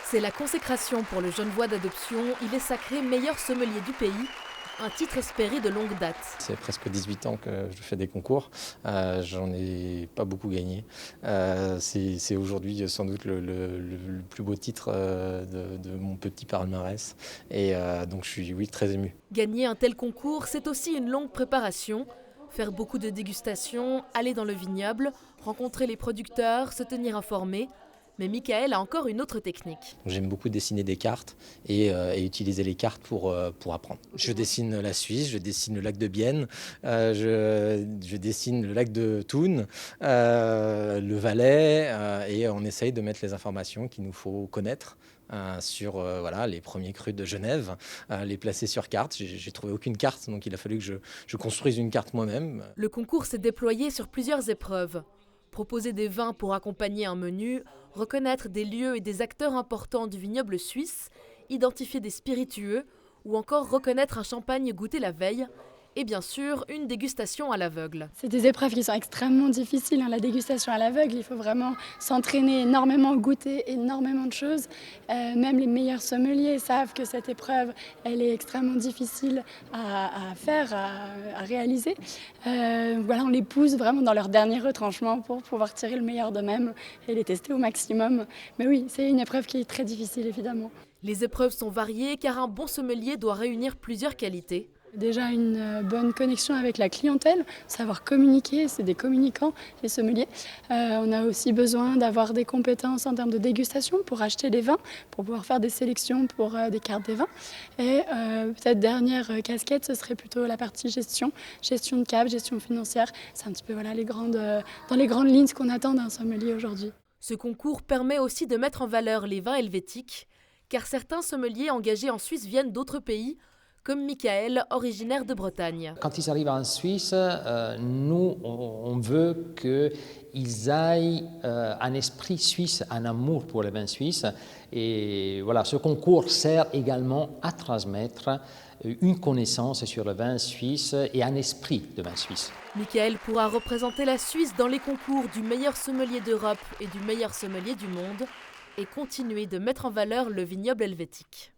C'est la consécration pour le Genevois d'adoption. Il est sacré meilleur sommelier du pays, un titre espéré de longue date. C'est presque 18 ans que je fais des concours, j'en ai pas beaucoup gagné. C'est aujourd'hui sans doute le plus beau titre de mon petit palmarès et donc je suis très ému. Gagner un tel concours, c'est aussi une longue préparation. Faire beaucoup de dégustations, aller dans le vignoble, rencontrer les producteurs, se tenir informé. Mais Michael a encore une autre technique. J'aime beaucoup dessiner des cartes et utiliser les cartes pour apprendre. Je dessine la Suisse, je dessine le lac de Bienne, je dessine le lac de Thun, le Valais et on essaye de mettre les informations qu'il nous faut connaître sur les premiers crus de Genève, les placer sur carte. J'ai trouvé aucune carte, donc il a fallu que je construise une carte moi-même. Le concours s'est déployé sur plusieurs épreuves. Proposer des vins pour accompagner un menu, reconnaître des lieux et des acteurs importants du vignoble suisse, identifier des spiritueux ou encore reconnaître un champagne goûté la veille. Et bien sûr, une dégustation à l'aveugle. C'est des épreuves qui sont extrêmement difficiles. La dégustation à l'aveugle, il faut vraiment s'entraîner énormément, goûter énormément de choses. Même les meilleurs sommeliers savent que cette épreuve, elle est extrêmement difficile à faire, à réaliser. On les pousse vraiment dans leur dernier retranchement pour pouvoir tirer le meilleur d'eux-mêmes et les tester au maximum. Mais oui, c'est une épreuve qui est très difficile, évidemment. Les épreuves sont variées car un bon sommelier doit réunir plusieurs qualités. Déjà une bonne connexion avec la clientèle, savoir communiquer, c'est des communicants, les sommeliers. On a aussi besoin d'avoir des compétences en termes de dégustation pour acheter des vins, pour pouvoir faire des sélections pour des cartes des vins. Et peut-être dernière casquette, ce serait plutôt la partie gestion de cave, gestion financière. C'est un petit peu dans les grandes lignes ce qu'on attend d'un sommelier aujourd'hui. Ce concours permet aussi de mettre en valeur les vins helvétiques, car certains sommeliers engagés en Suisse viennent d'autres pays, comme Michael, originaire de Bretagne. Quand ils arrivent en Suisse, nous, on veut qu'ils aient un esprit suisse, un amour pour le vin suisse. Et voilà, ce concours sert également à transmettre une connaissance sur le vin suisse et un esprit de vin suisse. Michael pourra représenter la Suisse dans les concours du meilleur sommelier d'Europe et du meilleur sommelier du monde et continuer de mettre en valeur le vignoble helvétique.